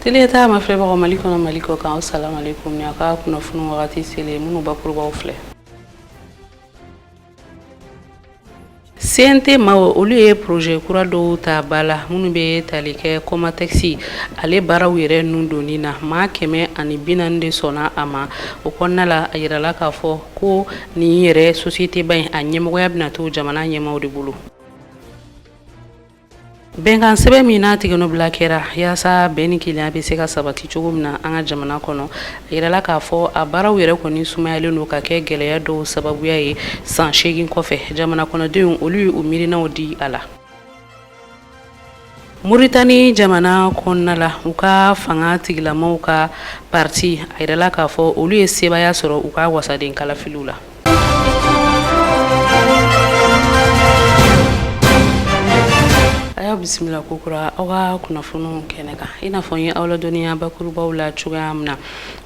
Tele ta ma filɛ bagaw Mali kɔnɔ Mali kɔ kan assalamu alaikum ni aka kunnafoni wagati sele minnu bakurubaw filɛ. CNT maaw olu ye projet kura dɔw ta bala minnu bɛ tali kɛ Comatex ale baaraw yɛrɛ nun donni na maa 140 de sɔnna a ma o kɔnɔna la a yirala k'a fɔ ko nin yɛrɛ société ba in a ɲɛmɔgɔya bɛna to jamana ɲɛmaaw de bolo. Bɛnkan sɛbɛn min n'a tigɛnobila kɛra yaasa bɛn ni keleya bɛ se ka sabati cogo min na an ka jamana kɔnɔ a yirala k'a fɔ a baaraw yɛrɛ kɔni sumayalen don ka kɛ gɛlɛya dɔw sababuya ye san 8 kɔfɛ jamana kɔnɔdenw olu ye u miirinaw di a la. Mauritanie jamana kɔnɔna la u ka fanga tigilamaw ka parti a yirala k'a fɔ olu ye sebaya sɔrɔ u ka wasaden kalafiliw la. Aya bisimila kokura aw ka kunnafoniw kɛnɛ kan i n'a fɔ n ye aw ladɔnniya bakurubaw la cogoya min na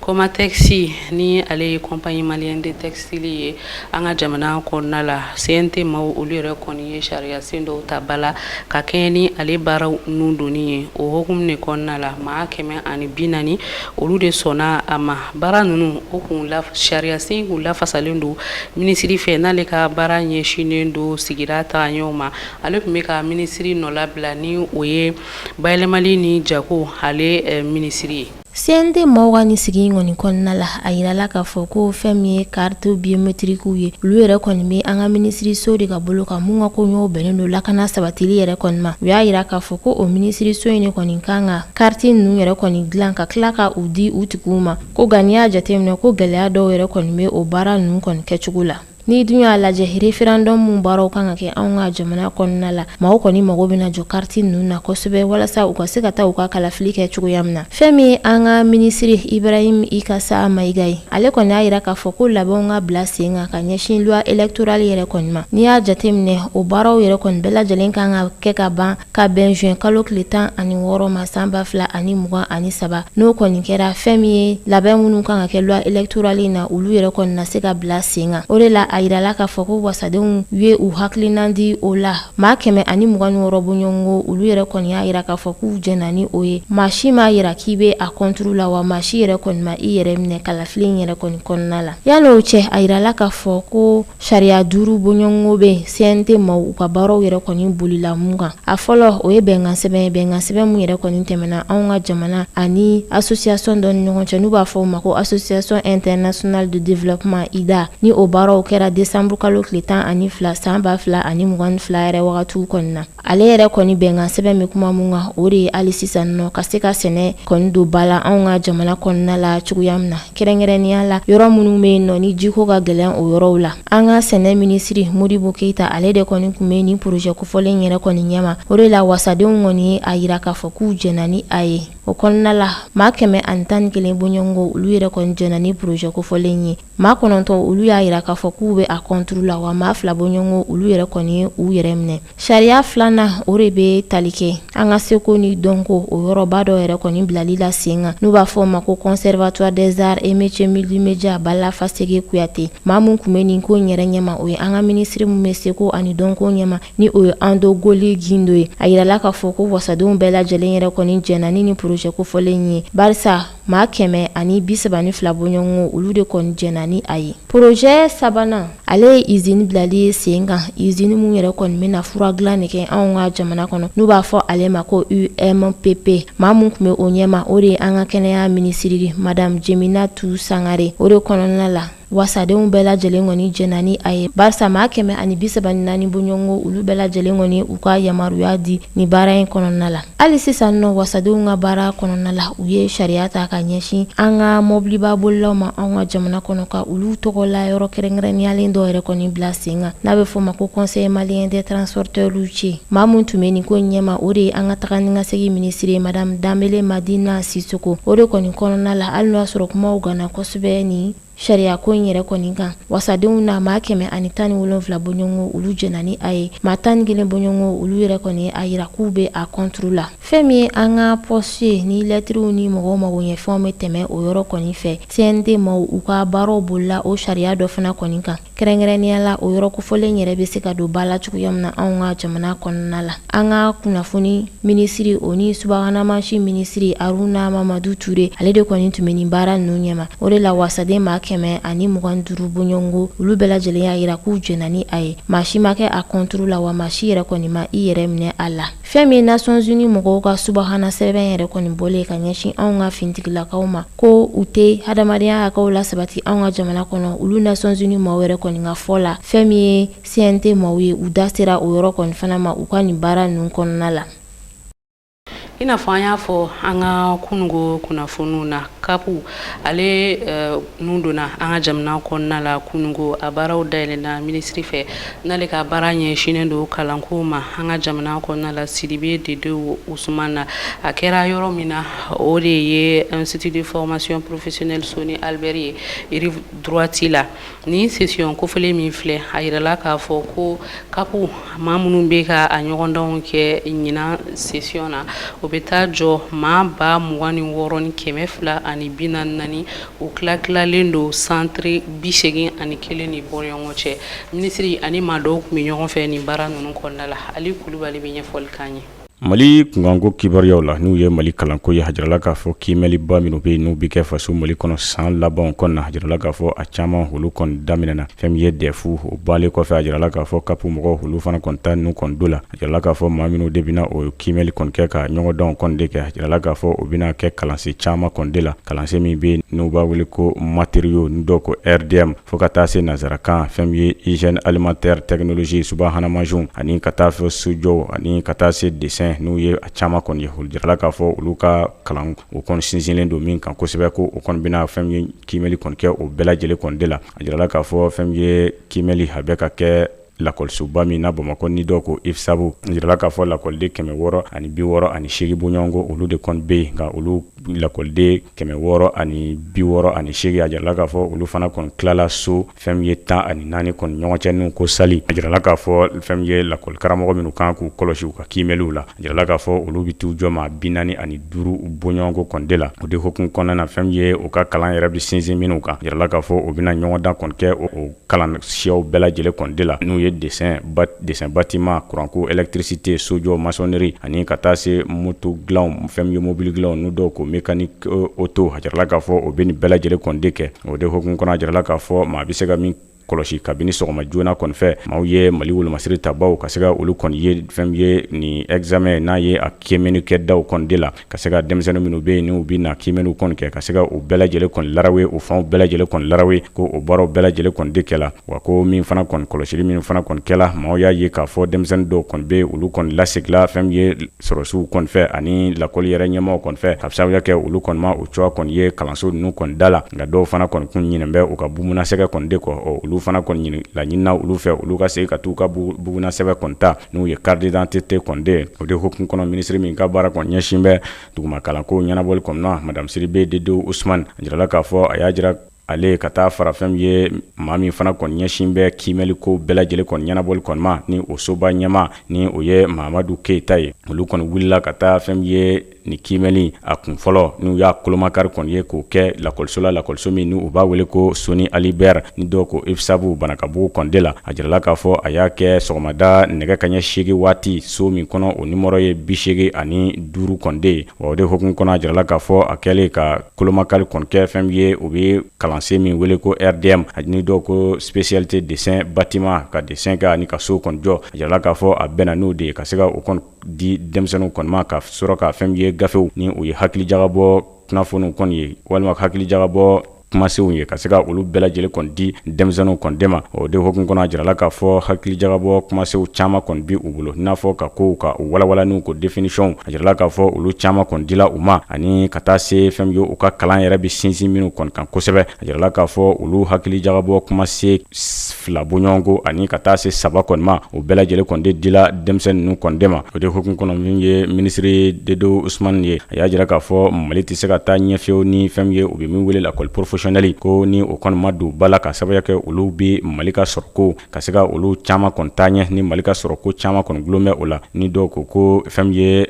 Comatex ni ale ye compagnie malienne de textile ye an ka jamana kɔnɔna la CNT maaw olu yɛrɛ kɔni ye sariya sen dɔw ta bala ka kɛɲɛ ni ale baaraw nun donni ye o hukumu de kɔnɔna la maa 140 olu de sɔnna a ma baara ninnu o kun sariya sen kun lafasalen don minisiri fɛ n'ale ka baara ɲɛsinnen don sigira tagaɲɛw ma ale kun bɛ ka minisiri nɔlabila ni o ye bayɛlɛmali ni jago ale minisiri ye. CNT maaw ka ni sigi kɔni kɔnɔna la a yirala k'a fɔ ko fɛn min ye carte biométrique ye olu yɛrɛ kɔni bɛ an ka minisiriso de ka bolo kan mun ka koɲɛw bɛnnen don lakana sabatili yɛrɛ kɔni ma u y'a yira k'a fɔ ko o minisiriso in de kɔni kan ka carte ninnu yɛrɛ kɔni dilan ka tila ka u di u tigiw ma ko nka n'i y'a jateminɛ ko gɛlɛya dɔw yɛrɛ kɔni bɛ o baara ninnu kɔni kɛcogo la. Ni dun y'a lajɛ référendum mun baaraw kan ka kɛ anw ka jamana kɔnɔna la maaw kɔni mago bɛna jɔ carte ninnu na kosɛbɛ walasa u ka se ka taa u ka kalafili kɛ cogoya min na fɛn min an ka minisiri Ibrahim Ikasa Mayiga ye ale kɔni y'a yira k'a fɔ ko labɛnw ka bila sen kan ka ɲɛsin loi électorale yɛrɛ kɔni ma n'i y'a jateminɛ o baaraw yɛrɛ kɔni bɛɛ lajɛlen kan ka kɛ ka ban ka bɛn juin kalo tile 16 ma san 2023 n'o kɔni kɛra fɛn min ye labɛn minnu kan ka kɛ loi électorale na olu yɛrɛ kɔni na se ka bila sen kan o de la a yirala k'a fɔ ko wasadenw ye u hakilinan di o la maa 126 bɔɲɔgɔnko olu yɛrɛ kɔni y'a yira k'a fɔ k'u jɛnna ni o ye maa si m'a yira k'i bɛ a contre la wa maa si yɛrɛ kɔni ma i yɛrɛ minɛ kalafili yɛrɛ kɔni kɔnɔna la yan'o cɛ a yirala k'a fɔ ko sariya 5 bɔɲɔgɔnko bɛ CNT maaw u ka baaraw yɛrɛ kɔni bolila mun kan a fɔlɔ o ye bɛnkan sɛbɛn mun yɛrɛ kɔni tɛmɛna anw ka jamana ani association dɔ ni ɲɔgɔn cɛ n'u b'a fɔ o ma ko association internationale de développement IDA ni o baaraw kɛra décembre kalo tile 12 san 2022 yɛrɛ wagatiw kɔni na ale yɛrɛ kɔni bɛnkan sɛbɛn bɛ kuma mun kan o de ye hali sisan nɔ ka se ka sɛnɛ kɔni don bala anw ka jamana kɔnɔna la cogoya min na kɛrɛnkɛrɛnnenya la yɔrɔ minnu bɛ yen nɔ ni jiko ka gɛlɛn o yɔrɔw la an ka sɛnɛ minisiri Modibo Keita ale de kɔni kun bɛ ni projet kofɔlen yɛrɛ kɔni ɲɛma o de la wasadenw kɔni ye a yira k'a fɔ k'u jɛnna ni a ye o kɔnɔna la maa 111 bɔɲɔgɔnko olu yɛrɛ kɔni jɛnna ni projet kofɔlen ye maa 9 olu y'a yira k'a fɔ k'u bɛ a contre la wa maa 2 bɔɲɔgɔnko olu yɛrɛ kɔni ye u yɛrɛ minɛ sariya filanan o de bɛ tali kɛ an ka seko ni dɔnko o yɔrɔba dɔ yɛrɛ kɔni bilali la sen kan n'u b'a fɔ o ma ko conservatoire des arts et métiers multimédia Bala Faseke Kuyate maa mun kun bɛ nin ko yɛrɛ ɲɛma o ye an ka minisiri mun bɛ seko ani dɔnko ɲɛma ni o ye Ando Goli Gindo ye a yirala k'a fɔ ko wasadenw bɛɛ lajɛlen yɛrɛ kɔni jɛnna ni projet kofɔlen ye barisa maa 132 bɔɲɔgɔnko olu de kɔni jɛnna ni a ye projet sabanan ale ye usine bilali sen kan usine mun yɛrɛ kɔni bɛna fura dilan de kɛ anw ka jamana kɔnɔ n'u b'a fɔ ale ma ko UMPP maa mun kun bɛ o ɲɛma o de ye an ka kɛnɛya minisiri madame Jeminatu Sangare o de kɔnɔna la wasadenw bɛɛ lajɛlen kɔni jɛnna ni a ye barisa maa 134 bɔɲɔgɔnko olu bɛɛ lajɛlen kɔni u ka yamaruya di ni baara in kɔnɔna la hali sisan nɔ wasadenw ka baara kɔnɔna la u ye sariya ta ka ɲɛsin an ka mobiliba bolilaw ma anw ka jamana kɔnɔ ka olu tɔgɔla yɔrɔ kɛrɛnkɛrɛnniyalen dɔ yɛrɛ kɔni bila sen kan n'a bɛ fɔ o ma ko conseil malien des transporteurs routiers maa mun tun bɛ nin ko ɲɛma o de ye an ka taga ni ka segin minisiri madame Dambele Madina Sisoko o de kɔni kɔnɔna la hali n'o y'a sɔrɔ kumaw ganna kosɛbɛ ni sariya ko in yɛrɛ kɔni kan. Wasadenw na maa 117 bɔɲɔgɔnko olu jɛna ni a ye. Maa 11 bɔɲɔgɔnko olu yɛrɛ kɔni a yira k'u bɛ a contre la. Fɛn min ye an ka poste ye ni lɛtiriw ni mɔgɔw magoɲɛfɛnw bɛ tɛmɛ o yɔrɔ kɔni fɛ. CNT maaw u ka baaraw bolila o sariya dɔ fana kɔni kan. Kɛrɛnkɛrɛnnenya la o yɔrɔ kofɔlen yɛrɛ bɛ se ka don ba la cogoya min na anw ka jamana kɔnɔna la. An ka kunnafoni minisiri o ni subahana mansi minisiri Aruna Mamadu Ture ale de kɔni tun bɛ nin baara ninnu ɲɛma. O de la wasaden maa 125 bɔɲɔgɔnko olu bɛɛ lajɛlen y'a yira k'u jɛna ni a ye. Maa si ma kɛ a contre la wa maa si yɛrɛ kɔni ma i yɛrɛ minɛ a la. Fɛn min Nations Unies mɔgɔw ka subahana sɛbɛn yɛrɛ kɔni bɔlen ka ɲɛsin anw ka fintigilakaw ma ko u tɛ hadamadenya hakɛw la sabati anw ka jamana kɔnɔ. Olu Nations Unies maaw yɛrɛ kɔni ka fɔ la fɛn min ye CNT maaw ye u da sera o yɔrɔ kɔni fana ma u ka nin baara ninnu kɔnɔna la. I n'a fɔ an y'a fɔ an ka kunungo kunnafoniw na kapu ale nun donna an ka jamana kɔnɔna la kunungo a baaraw dayɛlɛnna minisiri fɛ n'ale ka baara ɲɛsinnen don kalanko ma an ka jamana kɔnɔna la Sidibe Dedewu Usumani na a kɛra yɔrɔ min na o de ye Institut de formation professionnelle Soni Albert ye Rive Droite la ni session kofɔlen min filɛ a yirala k'a fɔ ko kapu maa minnu bɛ ka a ɲɔgɔndanw kɛ ɲinan session na o bɛ taa jɔ maa 26 ni 244 o tilalen don centre 81 ni bɔɲɔgɔn cɛ minisiri ani maa dɔw tun bɛ ɲɔgɔn fɛ nin baara ninnu kɔnɔna la Ali Kulubali bɛ ɲɛfɔli k'an ye. Mali kunkanko kibaruyaw la n'u ye Mali kalanko ye hajirala k'a fɔ kiimɛliba minnu bɛ yen n'u bɛ kɛ faso Mali kɔnɔ san labanw kɔnɔna hajirala k'a fɔ a caman olu kɔni daminɛna fɛn min ye DEF o bɔlen kɔfɛ hajirala k'a fɔ kapu mɔgɔw olu fana kɔni ta n'u kɔni do la hajirala k'a fɔ maa minnu de bɛna o kiimɛli kɔni kɛ ka ɲɔgɔndanw kɔni de kɛ hajirala k'a fɔ o bɛna kɛ kalansen caman kɔni de la kalansen min bɛ n'u b'a wele ko matériaux ni dɔw ko RDM fo ka taa se nanzarakan fɛn min ye hygiène alimentaire technologie subahana mansiw ani ka taa fɔ sojɔw ani ka taa se dessin n'u ye a caman kɔni ye olu jirala k'a fɔ olu ka kalan o kɔni sinsinlen don min kan kosɛbɛ ko o kɔni bɛna fɛn ye kiimɛli kɔni kɛ o bɛɛ lajɛlen kɔni de la a jirala k'a fɔ fɛn ye kiimɛli a bɛ ka kɛ lakɔlisoba min na Bamakɔ ni dɔw ko IFSABU jirala k'a fɔ lakɔliden 668 bɔɲɔgɔnko olu de kɔni bɛ yen nka olu lakɔliden 668 a jirala k'a fɔ olu fana kɔni tilala so fɛn ye 14 kɔni ɲɔgɔn cɛ n'u ko sali a jirala k'a fɔ fɛn ye lakɔli karamɔgɔ minnu kan k'u kɔlɔsi u ka kiimɛliw la a jirala k'a fɔ olu bɛ t'u jɔ maa 45 bɔɲɔgɔnko kɔni de la o de hukumu kɔnɔna na fɛn ye u ka kalan yɛrɛ bɛ sinsin minnu kan a jirala k'a fɔ u bɛna ɲɔgɔndan kɔni kɛ o kalan siyaw bɛɛ lajɛlen kɔni de la n'u ye dessin bâtiment courantko électricité sojɔ maçonnerie ani ka taa se moto dilanw fɛn ye mobile dilanw n'u dɔw ko mécanique auto a jirala k'a fɔ o bɛ nin bɛɛ lajɛlen kɔni de kɛ o de hukumu kɔnɔ a jirala k'a fɔ maa bɛ se ka min kɔlɔsi kabini sɔgɔma joona kɔni fɛ maaw ye Mali wolomasiri tabaw ka se ka olu kɔni ye fɛn ye ni examen n'a ye a kiimɛni kɛ daw kɔni de la ka se ka denmisɛnnin minnu bɛ yen n'u bɛ na kiimɛniw kɔni kɛ ka se ka o bɛɛ lajɛlen kɔni larawe o fɛnw bɛɛ lajɛlen kɔni larawe ko o baaraw bɛɛ lajɛlen kɔni de kɛla wa ko min fana kɔni kɔlɔsili min fana kɔni kɛla maaw y'a ye k'a fɔ denmisɛnnin dɔw kɔni bɛ olu kɔni lasegila fɛn ye sɔrɔsiw kɔni fɛ ani lakɔli yɛrɛ ɲɛmaaw kɔni fɛ ka sababuya kɛ olu kɔni ma o cogoya kɔni ye kalanso ninnu kɔni da la nka dɔw fana kɔni kun ɲinɛn bɛ u ka buguna sɛgɛ kɔni de kɔ olu fana kɔni la ɲinina olu fɛ olu ka se ka t'u ka buguna sɛbɛn kɔni ta n'u ye carte d'identité kɔni de o de hukumu kɔnɔ minisiri min ka baara kɔni ɲɛsin bɛ duguma kalanko ɲɛnabɔli kɔni na madame Sidibe Dedewu Usumani a jirala k'a fɔ a y'a jira ale ka taa fara fɛn ye maa min fana kɔni ɲɛsin bɛ kiimɛli ko bɛɛ lajɛlen kɔni ɲɛnabɔli kɔni ma ni o soba ɲɛma ni o ye Mahamadu Keyita ye olu kɔni wulila ka taa fɛn ye ni kiimɛli a kun fɔlɔ n'u y'a kolomakari kɔni ye k'o kɛ lakɔliso min n'u b'a wele ko Soni Albert ni dɔw ko IFSABU Banakabugu kɔni de la a jirala k'a fɔ a y'a kɛ sɔgɔmada nɛgɛ kaɲɛ 8 waati so min kɔnɔ o numéro ye 85 kɔni de ye wa o de hukumu kɔnɔ a jirala k'a fɔ a kɛlen ka kolomakari kɔni kɛ fɛn ye o bɛ kalansen min wele ko RDM ani dɔw ko spécialité dessin bâtiment ka dessin kɛ ani ka so kɔni jɔ a jirala k'a fɔ a bɛnna n'o de ye ka se ka o kɔni di denmisɛnninw kɔni ma ka sɔrɔ ka fɛn ye gafew ni o ye hakilijagabɔ kunnafoniw kɔni ye walima hakilijagabɔ kumasenw ye ka se ka olu bɛɛ lajɛlen kɔni di denmisɛnninw kɔni de ma o de hukumu kɔnɔ a jirala k'a fɔ hakilijagabɔ kumasenw caman kɔni bi u bolo i n'a fɔ ka kow ka walawala n'u ko définition a jirala k'a fɔ olu caman kɔni dila u ma ani ka taa se fɛn ye u ka kalan yɛrɛ bi sinsin minnu kɔni kan kosɛbɛ a jirala k'a fɔ olu hakilijagabɔ kumasen 2 bɔɲɔgɔnko ani ka taa se 3 kɔni ma o bɛɛ lajɛlen kɔni de dila denmisɛnnin ninnu kɔni de ma o de hukumu kɔnɔ min ye minisiri Dedewu Usumani ye a y'a jira k'a fɔ Mali tɛ se ka taa ɲɛfɛw ni fɛn ye u bɛ min wele lakɔli professionnels ko ni o kɔni ma don bala ka sababu kɛ olu bɛ Mali ka sɔrɔko ka se ka olu caman kɔni taa ɲɛ ni Mali ka sɔrɔko caman kɔni gulon bɛ o la ni dɔw ko fɛn ye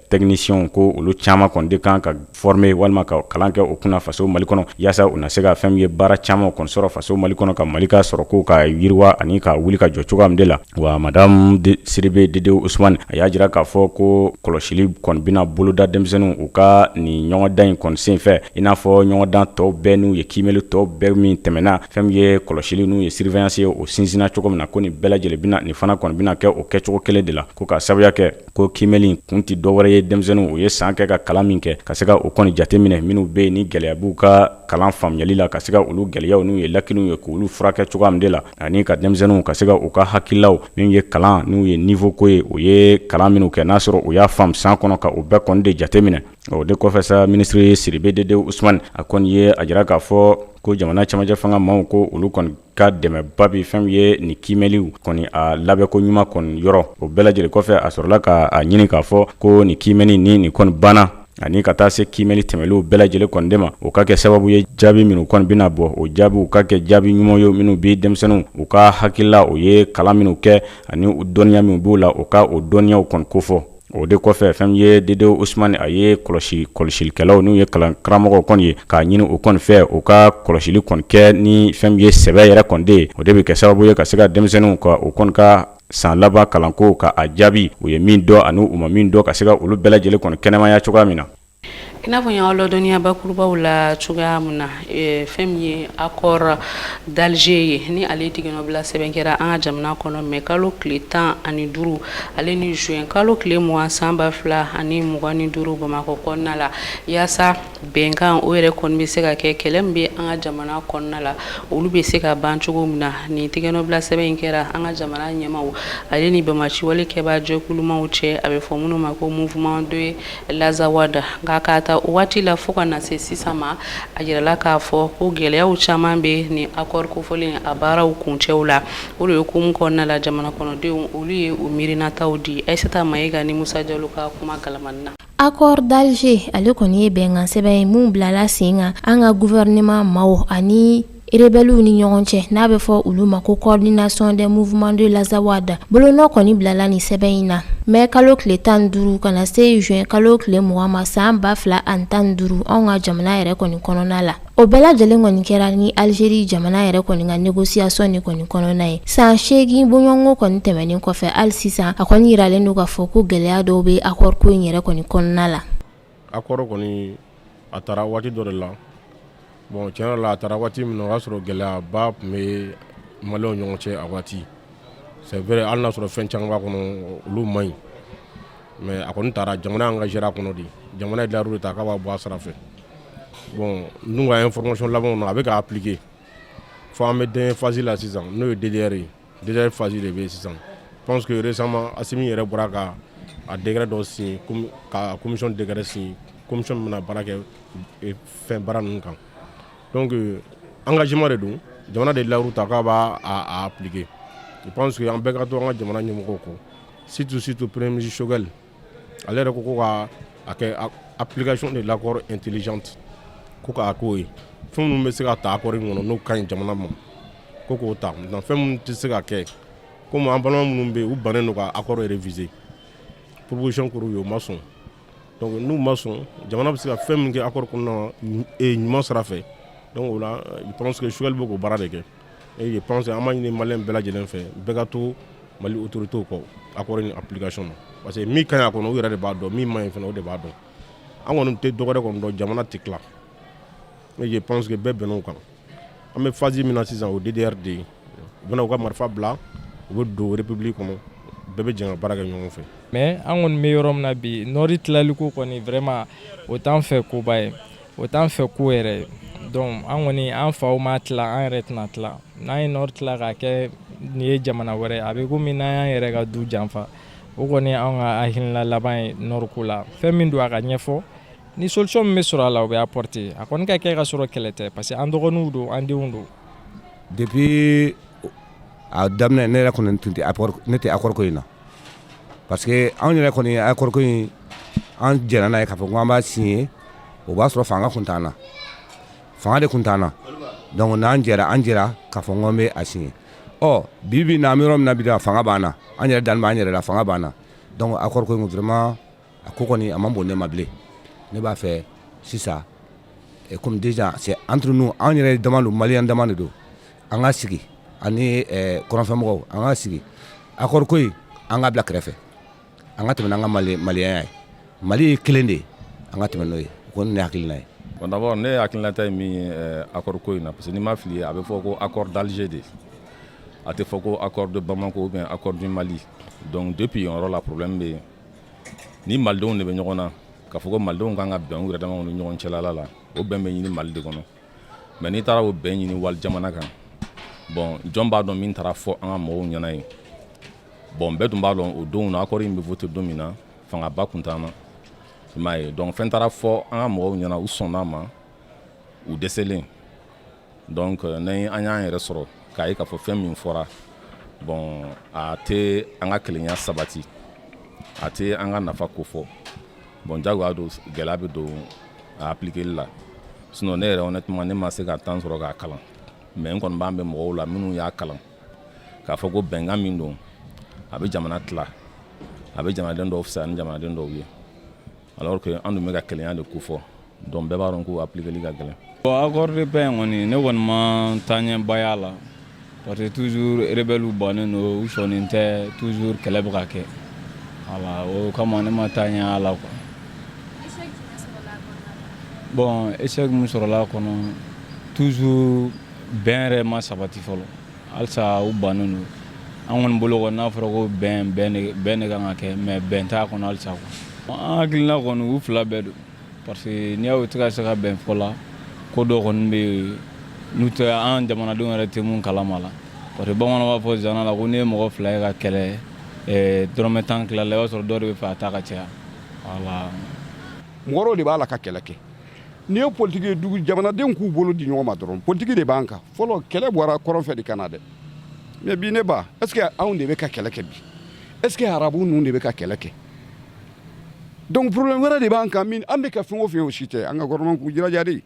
technicien ko olu caman kɔni de kan ka former walima ka kalan kɛ o kunna faso Mali kɔnɔ yaasa u na se ka fɛn ye baara caman kɔni sɔrɔ faso Mali kɔnɔ ka Mali ka sɔrɔko ka yiriwa ani ka wuli ka jɔ cogoya min de la wa madame Sidibe Dedewu Usmane a y'a jira k'a fɔ ko kɔlɔsili kɔni bɛna boloda denmisɛnninw u ka nin ɲɔgɔndan in kɔni senfɛ i n'a fɔ ɲɔgɔndan tɔw bɛɛ n'u ye kiimɛli tɔw bɛɛ min tɛmɛna fɛn ye kɔlɔsili n'u ye surveillance ye o sinsinna cogo min na ko nin bɛɛ lajɛlen bɛna nin fana kɔni bɛna kɛ o kɛcogo kelen de la ko ka sababuya kɛ ko kiimɛli kun tɛ dɔwɛrɛ ye denmisɛnninw u ye san kɛ ka kalan min kɛ ka se ka o kɔni jateminɛ minnu bɛ yen ni gɛlɛya b'u ka kalan faamuyali la ka se ka olu gɛlɛyaw n'u ye lakiniw ye k'olu furakɛ cogoya min de la ani ka denmisɛnninw ka se ka u ka hakililaw min ye kalan n'u ye niveau ko ye o ye kalan minnu kɛ n'a sɔrɔ u y'a faamu san kɔnɔ ka o bɛɛ kɔni de jateminɛ o de kɔfɛ sa ministre Sidibe Dedewu Usmane a kɔni ye a jira k'a fɔ ko jamana cɛmancɛ fanga maaw ko olu kɔni ka dɛmɛba bi fɛn ye ni kiimɛliw kɔni a labɛnko ɲuman kɔni yɔrɔ o bɛɛ lajɛlen kɔfɛ a sɔrɔla ka a ɲini k'a fɔ ko ni kiimɛni ni nin kɔni banna ani ka taa se kiimɛli tɛmɛliw bɛɛ lajɛlen kɔni de ma o ka kɛ sababu ye jaabi minnu kɔni bɛna bɔ o jaabiw ka kɛ jaabi ɲuman ye minnu bɛ denmisɛnninw u ka hakilila o ye kalan minnu kɛ ani dɔnniya min b'u la o ka o dɔnniyaw kɔni kofɔ o de kɔfɛ fɛn ye Dedewu Usmane a ye kɔlɔsilikɛlaw n'u ye karamɔgɔw kɔni ye k'a ɲini o kɔni fɛ o ka kɔlɔsili kɔni kɛ ni fɛn ye sɛbɛ yɛrɛ kɔni de ye o de bɛ kɛ sababu ye ka se ka denmisɛnninw ka o kɔni ka san laban kalanko ka a jaabi u ye min dɔn ani u ma min dɔn ka se ka olu bɛɛ lajɛlen kɔni kɛnɛmaya cogoya min na I n'a fɔ y'aw ladɔnniya bakurubaw la cogoya min na fɛn min ye accord d'Alger ye ni ale tigɛnɔbila sɛbɛn kɛra an ka jamana kɔnɔ mais kalo tile 15 ale ni juin kalo tile 20 san 2025 Bamakɔ kɔnɔna la yaasa bɛnkan o yɛrɛ kɔni bɛ se ka kɛ kɛlɛ min bɛ an ka jamana kɔnɔna la olu bɛ se ka ban cogo min na ni tigɛnɔbila sɛbɛn in kɛra an ka jamana ɲɛmaw ale ni Bamaciwale kɛba jɛkulumaw cɛ a bɛ fɔ minnu ma ko mouvement de l'Azawad nka k'a ta o waati la fo ka na se sisan ma a yirala k'a fɔ ko gɛlɛyaw caman bɛ ni accord kofɔlen a baaraw kuncɛw la o de ye hukumu kɔnɔna la jamana kɔnɔdenw olu ye u miirinataw di Aissata Mayiga ni Musa Jalo ka kuma kalamanni na. Accord d'Alger ale kɔni ye bɛnkan sɛbɛn ye mun bilala sen kan an ka gouvernement maaw ani rebelles ni ɲɔgɔn cɛ n'a bɛ fɔ olu ma ko coordination des mouvements de l'Azawad bolonɔ kɔni bilala ni sɛbɛn in na mais kalo tile 15 kana se juin kalo tile 20 ma san 2015 anw ka jamana yɛrɛ kɔni kɔnɔna la o bɛɛ lajɛlen kɔni kɛra ni Algérie jamana yɛrɛ kɔni ka négociation ni kɔni kɔnɔna ye san 8 bɔɲɔgɔnko kɔni tɛmɛnen kɔfɛ hali sisan a kɔni yiralen don k'a fɔ ko gɛlɛya dɔw bɛ accord ko in yɛrɛ kɔni kɔnɔna la accord kɔni a taara waati dɔ de la bon tiɲɛ la a taara waati min na o y'a sɔrɔ gɛlɛyaba tun bɛ maliyɛnw ɲɔgɔn cɛ a waati c'est vrai hali n'a sɔrɔ fɛn caman b'a kɔnɔ olu man ɲi mais a kɔni taara jamana engagera kɔnɔ de jamana ye dayiru de ta k'a b'a bɔ a sara fɛ bon n'u ka information labanw na a bɛ ka appliquer fo an bɛ dernière phase la sisan n'o ye DDR ye DDR phase de bɛ yen sisan je pense que récemment Assimi yɛrɛ bɔra ka a décret dɔ signer ka commission décret signer commission min bɛna baara kɛ fɛn baara ninnu kan donc engagement de don jamana de dayiru ta k'a b'a appliquer je pense que an bɛɛ ka to an ka jamana ɲɛmɔgɔw kɔ surtout premier ministre Choguel ale yɛrɛ ko ka a kɛ application de l'accord intelligente ko k'a k'o ye fɛn minnu bɛ se ka ta accord in kɔnɔ n'o ka ɲi jamana ma ko k'o ta maintenant fɛn minnu tɛ se ka kɛ komi an balima minnu bɛ yen u bannen don ka accord réviser proposition kuru ye o ma sɔn donc n'u ma sɔn jamana bɛ se ka fɛn min kɛ accord kɔnɔna ɲuman sira fɛ donc o la je pense que Choguel bɛ k'o baara de kɛ et je pense an b'a ɲini maliyɛn bɛɛ lajɛlen fɛ bɛɛ ka to Mali autorités kɔ accord in application na parce que min ka ɲi a kɔnɔ u yɛrɛ de b'a dɔn min man ɲi fana o de b'a dɔn an kɔni tɛ dɔwɛrɛ kɔni dɔn jamana tɛ tila et je pense que bɛɛ bɛnn'o kan an bɛ phase min na sisan o DDR de ye u bɛna u ka marifa bila u bɛ don république kɔnɔ bɛɛ bɛ jɛ ka baara kɛ ɲɔgɔn fɛ mais an kɔni bɛ yɔrɔ min na bi nɔri tilaliko kɔni vraiment o t'an fɛ koba ye o t'an fɛ ko yɛrɛ ye donc an kɔni an faw ma tila an yɛrɛ tɛna tila n'an ye nɔri tila k'a kɛ nin ye jamana wɛrɛ a bɛ komi n'an y'an yɛrɛ ka du janfa o kɔni an ka hakilina laban ye nɔri ko la fɛn min don a ka ɲɛfɔ ni solution min bɛ sɔrɔ a la o bɛ apporter a kɔni ka kɛ ka sɔrɔ kɛlɛ tɛ parce que an dɔgɔninw don an denw don depuis a daminɛ ne yɛrɛ kɔni tun tɛ accord ne tɛ accord ko in na parce que anw yɛrɛ kɔni accord ko in an jɛnna n'a ye k'a fɔ ko an b'a signer o b'a sɔrɔ fanga kun t'an na fanga de kun t'an na donc n'an jɛra k'a fɔ n ko n bɛ a signé bibi na an bɛ yɔrɔ min na bi fanga b'an na an yɛrɛ dalen b'an yɛrɛ la fanga b'an na donc accord ko in vraiment a ko kɔni a man bon ne ma bilen ne b'a fɛ sisan comme déjà c'est entre nous an yɛrɛ dama don maliyɛn dama de don an ka sigi ani kɔrɔnfɛmɔgɔw an ka sigi accord ko in an ka bila kɛrɛfɛ an ka tɛmɛ n'an ka maliyɛnya ye Mali ye kelen de ye an ka tɛmɛ n'o ye ko ne hakilina ye. Bon d'abord ne hakilinata ye min ye accord ko in na parce que n'i ma fili a bɛ fɔ ko accord d'Alger de a tɛ fɔ ko accord de Bamako ou bien accord du Mali donc depuis yen yɔrɔ la problème bɛ yen ni malidenw de bɛ ɲɔgɔn na k'a fɔ ko malidenw kan ka bɛn u yɛrɛ damaw ni ɲɔgɔn cɛla la o bɛn bɛ ɲini Mali de kɔnɔ mais n'i taara o bɛn ɲini wali jamana kan bon jɔn b'a dɔn min taara fɔ an ka mɔgɔw ɲɛna yen bon bɛɛ tun b'a dɔn o don na accord in bɛ voter don min na fangaba kun t'an na i m'a ye donc fɛn taara fɔ an ka mɔgɔw ɲɛna u sɔnn'a ma u dɛsɛlen donc ni an y'an yɛrɛ sɔrɔ k'a ye k'a fɔ fɛn min fɔra bon a tɛ an ka kelenya sabati a tɛ an ka nafa ko fɔ bon jagoya don gɛlɛya bɛ don a appliquer la sinon ne yɛrɛ honnêtement ne ma se ka temps sɔrɔ k'a kalan mais n kɔni b'an bɛ mɔgɔw la minnu y'a kalan k'a fɔ ko bɛnkan min don a bɛ jamana tila a bɛ jamanaden dɔw fisaya ni jamanaden dɔw ye alors que an dun bɛ ka kelenya de ko fɔ donc bɛɛ b'a dɔn ko appliquer ka gɛlɛn. Bon accord de paix kɔni ne kɔni ma taaɲɛba y'a la parce que toujours rebelles bannen don u sɔnnen tɛ toujours kɛlɛ bɛ ka kɛ voilà o kama ne ma taaɲɛ a la quoi. Bon échec min sɔrɔla a kɔnɔ toujours bɛn yɛrɛ ma sabati fɔlɔ halisa u bannen don an kɔni bolo kɔni n'a fɔra ko bɛn de kan ka kɛ mais bɛn t'a kɔnɔ halisa quoi. An hakilina kɔni u fila bɛɛ don parce que n'i y'o tɛ ka se ka bɛn fɔ la ko dɔ kɔni bɛ yen n'u tɛ an jamanadenw yɛrɛ tɛ mun kalama la parce que bamananw b'a fɔ zana la ko n'i ye mɔgɔ fila ye ka kɛlɛ dɔrɔmɛ 10 tilala i b'a sɔrɔ dɔ de bɛ fɛ a ta ka caya voilà. Mɔgɔw de b'a la ka kɛlɛ kɛ n'i ye politique ye dugu jamanadenw k'u bolo di ɲɔgɔn ma dɔrɔn politique de b'an kan fɔlɔ kɛlɛ bɔra kɔrɔn fɛ de ka na dɛ mais bi ne ba est ce que anw de bɛ ka kɛlɛ kɛ bi est ce que arabu ninnu de bɛ ka kɛlɛ kɛ donc problème wɛrɛ de b'an kan min an bɛ ka fɛn o fɛn o si tɛ an ka gouvernement k'u jilaja de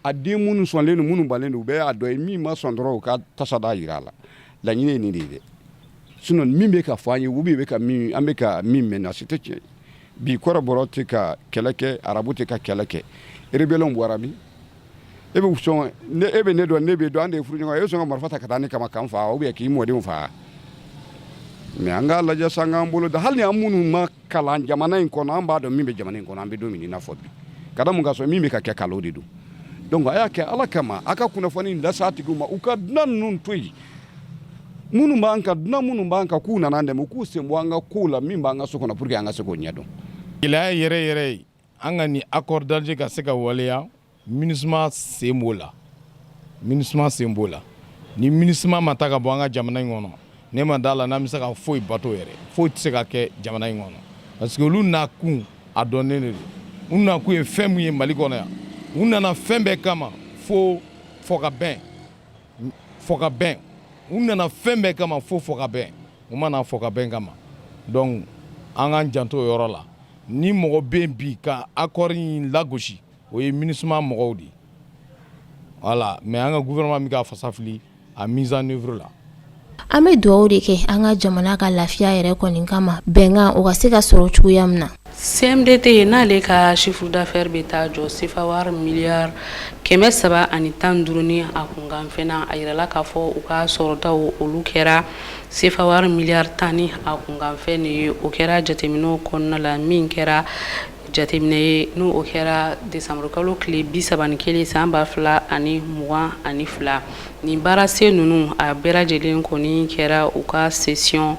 a den minnu sɔnlen don minnu balen don u bɛɛ y'a dɔn ye min ma sɔn dɔrɔn u ka tasa da yira a la laɲini ye nin de ye dɛ sinon min bɛ ka fɔ an ye ou bien an bɛ ka min mɛn na si tɛ tiɲɛ bi kɔrɔbɔrɔ tɛ ka kɛlɛ kɛ arabu tɛ ka kɛlɛ kɛ rebellion bɔra min e bɛ sɔn e bɛ ne dɔn ne bɛ dɔn an de ye furu ɲɔgɔn ye e sɔn ka marifa ta ka taa ne kama k'an faga ou bien k'i mɔdenw faga mais an k'a lajɛ san k'an bolo da hali ni an minnu ma kalan jamana in kɔnɔ an b'a dɔn min bɛ jamana in kɔnɔ an bɛ don min i n'a fɔ bi ka da mun ka sɔrɔ min bɛ ka kɛ kalo de don donc a y'a kɛ ala kama a ka kunnafoni lase a tigiw ma u ka dunan ninnu to yen minnu b'an kan dunan minnu b'an kan k'u nana an dɛmɛ u k'u sen bɔ an ka kow la min b'an ka so kɔnɔ pour que an ka se k'o ɲɛdɔn. Gɛlɛya yɛrɛ yɛrɛ ye an ka nin accord d'Alger ka se ka waleya MINUSMA sen b'o la ni MINUSMA ma ta ka bɔ an ka jamana in kɔnɔ ne ma d'a la n'an bɛ se ka foyi bato yɛrɛ foyi tɛ se ka kɛ jamana in kɔnɔ parce que olu n'a kun a dɔnnen de don u n'a kun ye fɛn min ye Mali kɔnɔ yan u nana fɛn bɛɛ kama fo ka bɛn u nana fɛn bɛɛ kama fo ka bɛn u ma na fɔ ka bɛn kama donc an k'an janto o yɔrɔ la ni mɔgɔ bɛ yen bi ka accord in lagosi o ye MINUSMA mɔgɔw de voilà mais an ka gouvernement min ka fasa fili a mise en œuvre la. An bɛ dugawu de kɛ an ka jamana ka lafiya yɛrɛ kɔni kama bɛnkan o ka se ka sɔrɔ cogoya min na. CMDT n'ale ka chiffre d'affaires bɛ taa jɔ CFA wari miliyari 315 ni a kunkan fɛnɛ a yirala k'a fɔ u ka sɔrɔtaw olu kɛra CFA wari miliyari 10 ni a kunkan fɛn de ye o kɛra jateminɛw kɔnɔna la min kɛra jateminɛ ye n'o o kɛra décembre kalo tile 31 san 2022 nin baarase ninnu a bɛɛ lajɛlen kɔni kɛra u ka session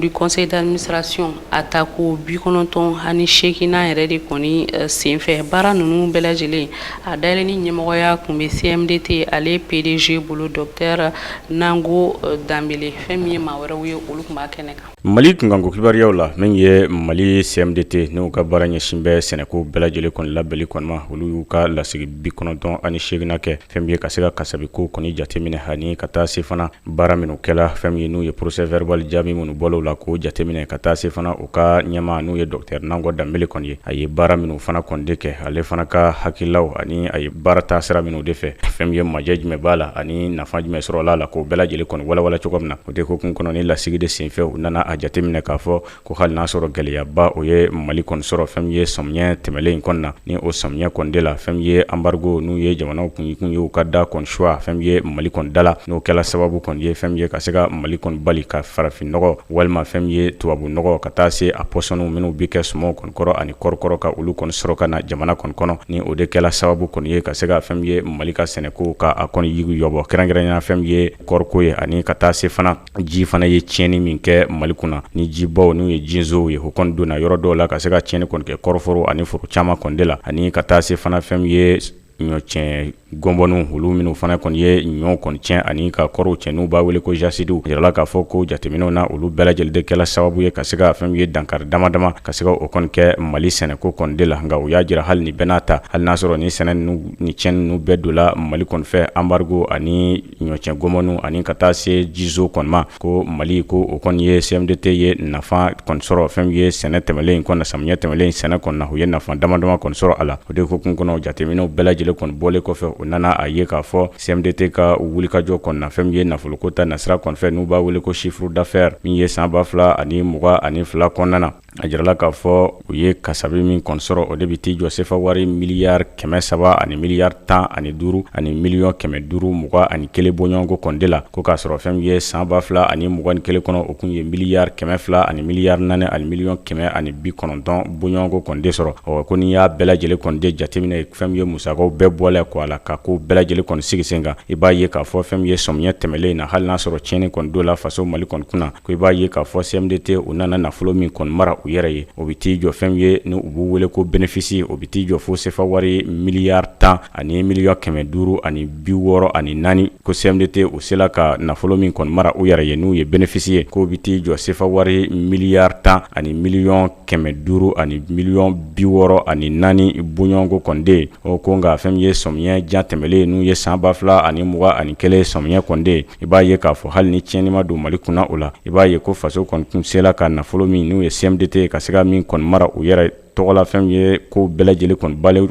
du conseil d'administration atako 98 n'a yɛrɛ de kɔni senfɛ baara ninnu bɛɛ lajɛlen a dayɛlɛ ni ɲɛmɔgɔya kun bɛ CMDT ale PDG bolo Dr Nango Dambele fɛn min ye maa wɛrɛw ye olu kun b'a kɛnɛ kan. Mali kunkanko kibaruyaw la min ye Mali CMDT n'u ka baara ɲɛsin bɛ sɛnɛko bɛɛ lajɛlen kɔni labɛnli kɔni ma olu y'u ka lasigi 98 kɛ fɛn min ye ka se ka kasabiko kɔni jateminɛ ani ka taa se fana baara minnu kɛla fɛn min ye n'u ye procès verbal jaabi famille minnu bɔl'o la k'o jateminɛ ka taa se fana u ka ɲɛma n'u ye docteur Nango Dambele kɔni ye a ye baara minnu fana kɔni de kɛ ale fana ka hakilaw ani a ye baara taasira minnu de fɛ fɛn ye majɛ jumɛn b'a la ani nafa jumɛn sɔrɔla la k'o bɛɛ lajɛlen kɔni walawala cogo min na o de hokumu kɔnɔ ni lasigi de senfɛ u nana a jateminɛ k'a fɔ ko hali n'a sɔrɔ gɛlɛyaba o ye Mali kɔni sɔrɔ fɛn ye samiyɛ tɛmɛlen in kɔni na ni o samiyɛ kɔni de la fɛn ye embargo n'u ye jamanaw kun ye u ka da kɔni choix fɛn ye Mali kɔni dala n'o kɛla sababu kɔni ye fɛn ye ka se ka Mali kɔni bali ka farafin nɔgɔ walima fɛn ye tubabu nɔgɔ ka taa se a pɔsɔniw minnu bi kɛ sumaw kɔni kɔrɔ ani kɔrɔkɔrɔ ka olu kɔni sɔrɔ ka na jamana kɔni kɔnɔ ni o de kɛla sababu kɔni ye ka se ka fɛn ye Mali ka sɛnɛko ka a kɔni yigi yɔbɔ kɛrɛnkɛrɛnya fɛn ye kɔriko ye ani ka taa se fana ji fana ye tiɲɛni min kɛ Mali kunna ni jibaw n'u ye jinzow ye o kɔni donna yɔrɔ dɔw la ka se ka tiɲɛni kɔni kɛ kɔrɔforo ani foro caman kɔni de la ani ka taa se fana fɛn ye ɲɔ tiɲɛ gɔnbɔnu olu minnu fana kɔni ye ɲɔ kɔni tiɲɛ ani ka kɔrɔw tiɲɛ n'u b'a wele ko jasidiw yirala k'a fɔ ko jateminɛw na olu bɛɛ lajɛlen de kɛla sababu ye ka se ka fɛn ye dankari dama dama ka se ka o kɔni kɛ Mali sɛnɛko kɔni de la nka u y'a jira hali ni bɛɛ n'a ta hali n'a sɔrɔ ni sɛnɛ ni tiɲɛni ninnu bɛɛ dola Mali kɔni fɛ embargo ani ɲɔ tiɲɛ gɔnbɔnu ani ka taa se jizo kɔni ma ko Mali ko o kɔni ye CMDT ye nafa kɔni sɔrɔ fɛn ye sɛnɛ tɛmɛlen kɔni na samiyɛ tɛmɛlen sɛnɛ kɔni na u ye nafa dama dama kɔni sɔrɔ a la o de hokumu kɔnɔ jateminɛw bɛɛ lajɛlen kɔni bɔlen kɔfɛ o nana a ye k'a fɔ CMDT ka wulikajɔ kɔni na fɛn ye nafoloko ta nasira kɔni fɛ n'u b'a wele ko chiffre d'affaires min ye san 2022 kɔnɔna na a jirala k'a fɔ u ye kasabi min kɔni sɔrɔ o de bi t'i jɔ sefa wari miliyari 300 ani miliyari 15 ani miliyɔn 521 bɔɲɔgɔnko kɔni de la ko k'a sɔrɔ fɛn ye san 2021 kɔnɔ o kun ye miliyari 200 ani miliyari 4 ani miliyɔn 119 bɔɲɔgɔnko kɔni de sɔrɔ ko n'i y'a bɛɛ lajɛlen kɔni de jateminɛ fɛn ye musakaw bɛɛ bɔla kɔ a la ka ko bɛɛ lajɛlen kɔni sigi sen kan i b'a ye k'a fɔ fɛn ye samiyɛ tɛmɛlen na hali n'a sɔrɔ tiɲɛni kɔni do la faso Mali kɔni kunna ko i b'a ye k'a fɔ CMDT u nana nafolo min kɔni mara u yɛrɛ ye o bi t'i jɔ fɛn ye ni u b'u wele ko bénéfice o bi t'i jɔ fo sefa wari miliyari 10 ani miliyɔn 500 ani 64 ani 4 ko CMDT u sela ka nafolo min kɔni mara u yɛrɛ ye n'u ye bénéfice ye ko bi t'i jɔ sefa wari miliyari 10 ani miliyɔn 500 ani miliyɔn 64 ani 4 bɔɲɔgɔnko kɔni de o ko nka fɛn ye samiyɛ jan tɛmɛlen n'u ye san 2021 samiyɛ kɔni de i b'a ye k'a fɔ hali ni tiɲɛni ma don Mali kunna o la i b'a ye ko faso kɔni kun sela ka nafolo min n'u ye CMDT ka se ka min kɔni mara u yɛrɛ tɔgɔ la fɛn ye ko bɛɛ lajɛlen kɔni bale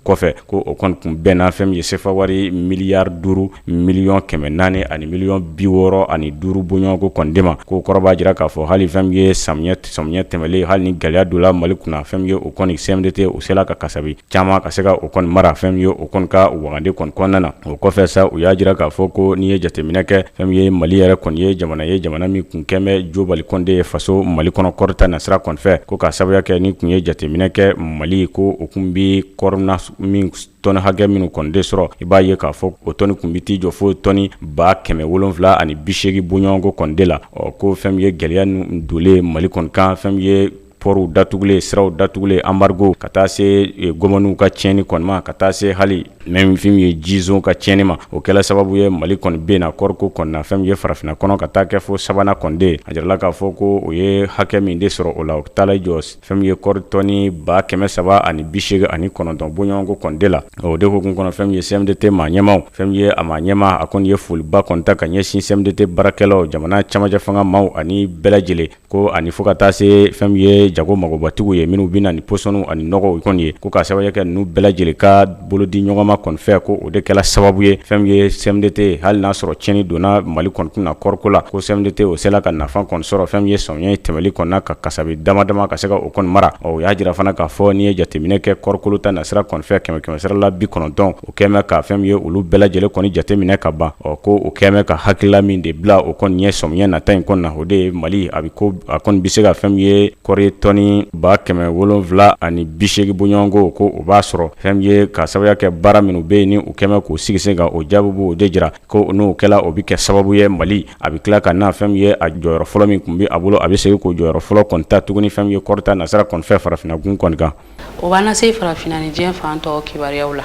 kɔfɛ ko o kɔni kun bɛnna fɛn ye sefa wari miliyari 5 miliyɔn 400 ani miliyɔn 65 bɔɲɔgɔnko kɔni de ma ko kɔrɔ b'a jira k'a fɔ hali fɛn ye samiyɛ tɛmɛlen hali ni gɛlɛya dola Mali kunna fɛn ye o kɔni CMDT o sela ka kasabi caman ka se ka o kɔni mara fɛn ye o kɔni ka wagande kɔni kɔnɔna na o kɔfɛ sa u y'a jira k'a fɔ ko n'i ye jateminɛ kɛ fɛn ye Mali yɛrɛ kɔni ye jamana min kun kɛmɛ jobali kɔni de ye faso Mali kɔnɔ kɔrɔta nasira kɔni fɛ ko ka sababuya kɛ ni kun ye jateminɛ kɛ Mali ko o kun bi kɔrɔna min tɔni hakɛ minnu kɔni de sɔrɔ i b'a ye k'a fɔ o tɔni kun bi t'i jɔ fo tɔni 780 bɔɲɔgɔnko kɔni de la ko fɛn ye gɛlɛya nu dolen Mali kɔni kan fɛn ye pɔrɔw datugulen siraw datugulen embargo ka taa se gɔmɔnuw ka tiɲɛni kɔni ma ka taa se hali même fɛn ye jizo ka tiɲɛni ma o kɛla sababu ye Mali kɔni bɛ na kɔriko kɔni na fɛn ye farafinna kɔnɔ ka taa kɛ fo sabanan kɔni de a jirala k'a fɔ ko o ye hakɛ min de sɔrɔ o la o taala jɔ fɛn ye kɔri tɔni 389 bɔɲɔgɔnko kɔni de la o de hokumu kɔnɔ fɛn ye CMDT maa ɲɛmaw fɛn ye a maa ɲɛma a kɔni ye foliba kɔni ta ka ɲɛsin CMDT baarakɛlaw jamana camajɛ fanga maaw ani bɛɛ lajɛlen ko ani fo ka taa se fɛn ye jago magobatigiw ye minnu bɛna ni pɔsɔniw ani nɔgɔw kɔni ye ko ka sababu kɛ ninnu bɛɛ lajɛlen ka bolodi ɲɔgɔnma kɔni fɛ ko o de kɛla sababu ye fɛn ye CMDT hali n'a sɔrɔ tiɲɛni donna Mali kɔni kunna kɔriko la ko CMDT o sela ka nafa kɔni sɔrɔ fɛn ye samiyɛ tɛmɛli kɔnɔna ka kasabi dama dama ka se ka o kɔni mara o y'a jira fana k'a fɔ n'i ye jateminɛ kɛ kɔrikolo ta nasira kɔni fɛ 100 sira la 90 o kɛmɛ ka fɛn ye olu bɛɛ lajɛlen kɔni jateminɛ ka ban ko o kɛmɛ ka hakilila min de bila o kɔni ye samiyɛ nata in kɔni na o de ye Mali a kɔni bi se ka fɛn ye kɔri tɔni 780 ani 80 bɔɲɔgɔnko ko o b'a sɔrɔ fɛn ye ka sababuya kɛ baara minnu bɛ yen ni o kɛmɛ k'o sigi sen kan o jaabi o de jira ko n'o kɛla o bi kɛ sababu ye Mali a bi tila ka na fɛn ye a jɔyɔrɔ fɔlɔ min kun bi a bolo a bi segin k'o jɔyɔrɔ fɔlɔ kɔni ta tuguni fɛn ye kɔrita nasara kɔni fɛ farafinna gun kɔni kan o b'an se farafinna ni diɲɛ fan tɔw kibaruyaw la.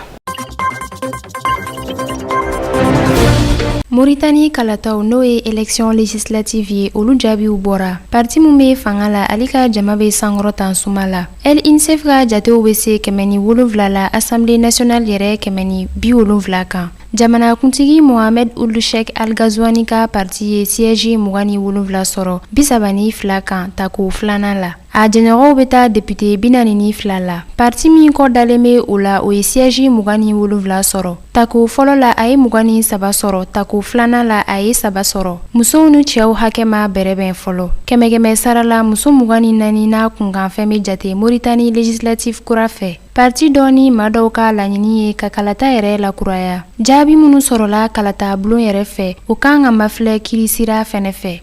Mauritanie kalataw n'o ye élection législative ye olu jaabiw bɔra parti mun bɛ fanga la ale ka jama bɛ sankɔrɔtan suma la LINCF ka jatew bɛ se 107 la assemblée nationale yɛrɛ 170 kan Jamanakuntigi Mohamed Ould Cheikh Al Ghazouani ka parti ye siège 27 sɔrɔ 32 kan tako 2nan la. A jɛɲɔgɔnw bɛ taa député 42 la. Parti min kɔ dalen bɛ o la o ye siège 27 sɔrɔ. Tako fɔlɔ la a ye 23 sɔrɔ, tako 2nan la a ye 3 sɔrɔ. Musow ni cɛw hakɛ ma bɛrɛbɛn fɔlɔ. Kɛmɛ sara la muso 24 n'a kunkanfɛn bɛ jate Mauritanie législative kura fɛ. Parti dɔ ni maa dɔw ka laɲini ye ka kalata yɛrɛ lakuraya. Jaabi minnu sɔrɔla kalata bulon yɛrɛ fɛ o kan ka mafilɛ kirisira fɛnɛ fɛ.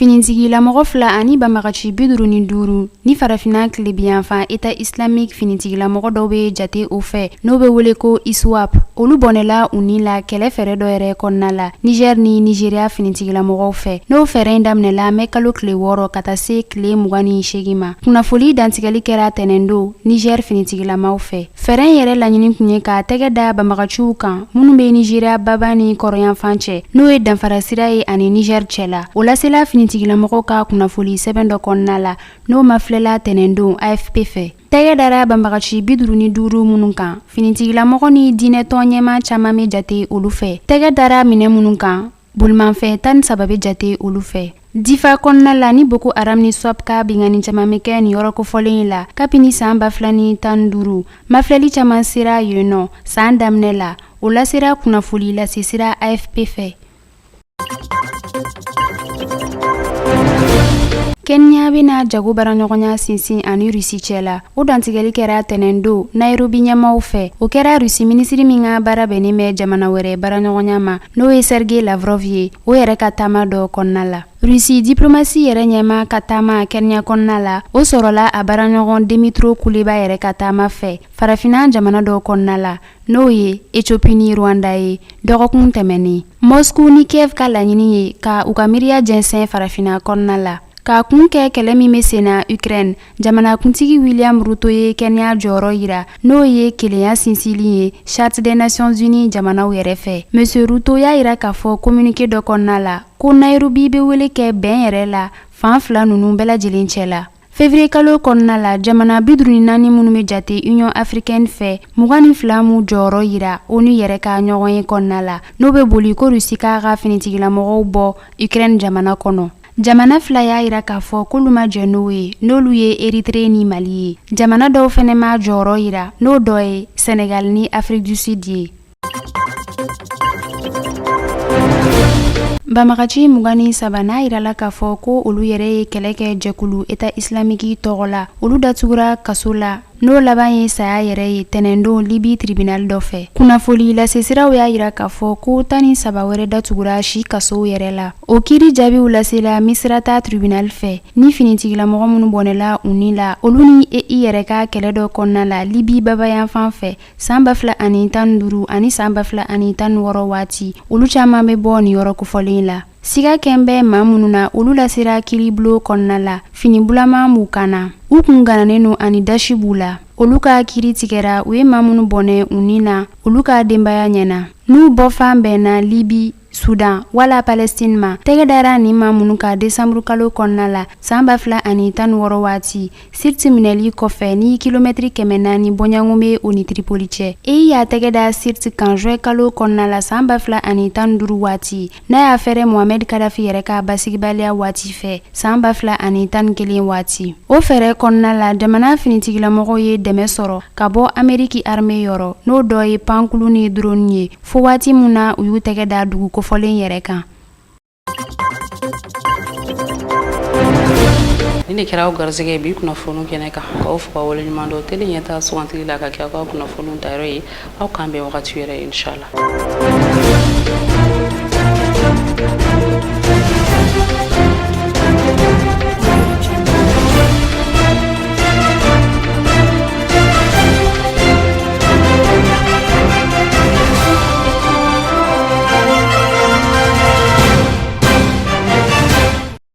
Finitigilamɔgɔ 2 ani banbagaci 55 ni farafina tilebiyanfan État islamique finitigilamɔgɔ dɔw bɛ jate o fɛ n'o bɛ wele ko ISWAP. Olu bɔnɛla u ni la kɛlɛ fɛrɛ dɔ yɛrɛ kɔnɔna la Niger ni Nigeria finitigilamɔgɔw fɛ. N'o fɛrɛ in daminɛla mɛ kalo tile 6 ka taa se tile 28 ma. Kunnafoli dantigɛli kɛra tɛnɛndo Niger finitigilamaw fɛ. Fɛrɛ in yɛrɛ laɲini kun ye ka tɛgɛ da banbagaciw kan minnu bɛ Nigeria baba ni kɔrɔyanfan cɛ n'o ye danfara sira ye ani Niger cɛ la. O lasela finitigilamɔgɔw ka kunnafoli sɛbɛn dɔ kɔnɔna la n'o mafilɛla tɛnɛndo AFP fɛ. Tɛgɛ dara banbagaci 55 minnu kan finitigilamɔgɔ ni diinɛtɔn ɲɛma caman bɛ jate olu fɛ. Tɛgɛ dara minɛ minnu kan bolimafɛn 13 bɛ jate olu fɛ. Difa kɔnɔna la ni Boko Haram ni SWAP ka bingani caman bɛ kɛ nin yɔrɔ kofɔlen la kabini san 2015 mafilɛli caman sera yen nɔ san daminɛ la o lasera kunnafoli lase sira AFP fɛ. Kenya bɛna jago baraɲɔgɔnya sinsin ani Rusi cɛ la. O dantigɛli kɛra tɛnɛndo Nairobi ɲɛmaw fɛ. O kɛra Rusi minisiri min ka baara bɛnnen bɛ jamana wɛrɛ baraɲɔgɔnya ma n'o ye Sergei Lavrov ye. O yɛrɛ ka taama dɔ kɔnɔna la. Rusi diplomasi yɛrɛ ɲɛma ka taama Kenya kɔnɔna la o sɔrɔla a baraɲɔgɔn Dimitro Kuleba yɛrɛ ka taama fɛ farafina jamana dɔ kɔnɔna la n'o ye Ethiopie ni Rwanda ye dɔgɔkun tɛmɛnen. Moscou ni Kiev ka laɲini ye ka u ka miiriya jɛnsɛn farafina kɔnɔna la. Ka kun kɛ kɛlɛ min bɛ sen na Ukraine, jamanakuntigi William Ruto ye Kenya jɔyɔrɔ yira n'o ye kelenya sinsinli ye Charte des Nations Unies jamanaw yɛrɛ fɛ. Monsieur Ruto y'a yira k'a fɔ communiqué dɔ kɔnɔna la ko Nairobi bɛ wele kɛ bɛn yɛrɛ la fan fila ninnu bɛɛ lajɛlen cɛ la. Février kalo kɔnɔna la jamana 54 minnu bɛ jate Union africaine fɛ 22 mu jɔyɔrɔ yira ONU yɛrɛ ka ɲɔgɔn ye kɔnɔna la n'o bɛ boli ko Rusi k'a ka finitigilamɔgɔw bɔ Ukraine jamana kɔnɔ. Jamana fila y'a yira k'a fɔ k'olu ma jɛ n'o ye n'olu ye Eritrea ni Mali ye. Jamana dɔw fɛnɛ ma jɔyɔrɔ yira n'o dɔ ye Senegal ni Afrique du Sud ye. Banbagaci 23 n'a yirala k'a fɔ ko olu yɛrɛ ye kɛlɛ kɛ jɛkulu État islamique tɔgɔ la. Olu datugura kaso la n'o laban ye saya yɛrɛ ye tɛnɛndo Libi tribunal dɔ fɛ. Kunnafoli lasesiraw y'a yira k'a fɔ ko 13 wɛrɛ datugura si kasow yɛrɛ la. O kiiri jaabiw lasela Misrata tribunal fɛ ni finitigilamɔgɔ minnu bɔnɛla u ni la olu ni EI yɛrɛ ka kɛlɛ dɔ kɔnɔna la Libi babayanfan fɛ san 2015 ani san 2016 waati olu caman bɛ bɔ nin yɔrɔ kofɔlen la. Siga kɛnbɛ maa minnu na olu lasera kiiribulon kɔnɔna la finibulama m'u kana u kun gananen no ani dasi b'u la. Olu ka kiiri tigɛra u ye maa minnu bɔnɛ u ni na olu ka denbaya ɲɛna n'u bɔfan bɛnna Libi Sudan wala Palestine ma. Tɛgɛ dara ni maa minnu ka décembre kalo kɔnɔna la san 2016 waati sirti minɛli kɔfɛ ni kilomɛtiri 400 bɔɲango bɛ o ni Tripoli cɛ. Y'a tɛgɛ da sirti kan juin kalo kɔnɔna la san 2015 waati n'a y'a fɛrɛ Mohamed Kadafi yɛrɛ ka basigibaliya waati fɛ san 2011 waati. O fɛrɛ kɔnɔna la jamana finitigilamɔgɔw ye dɛmɛ sɔrɔ ka bɔ Ameriki armée yɔrɔ n'o dɔ ye pankulu ni drone ye fo waati mun na u y'u tɛgɛ da dugu kofɔlen yɛrɛ kan. Ni de kɛra aw garisɛgɛ bi kunnafoniw kɛnɛ kan k'aw fo ka wale ɲuman dɔn tele ɲɛtaa sugantili la ka kɛ aw ka kunnafoniw dayɔrɔ ye aw k'an bɛn wagati wɛrɛ inchallah.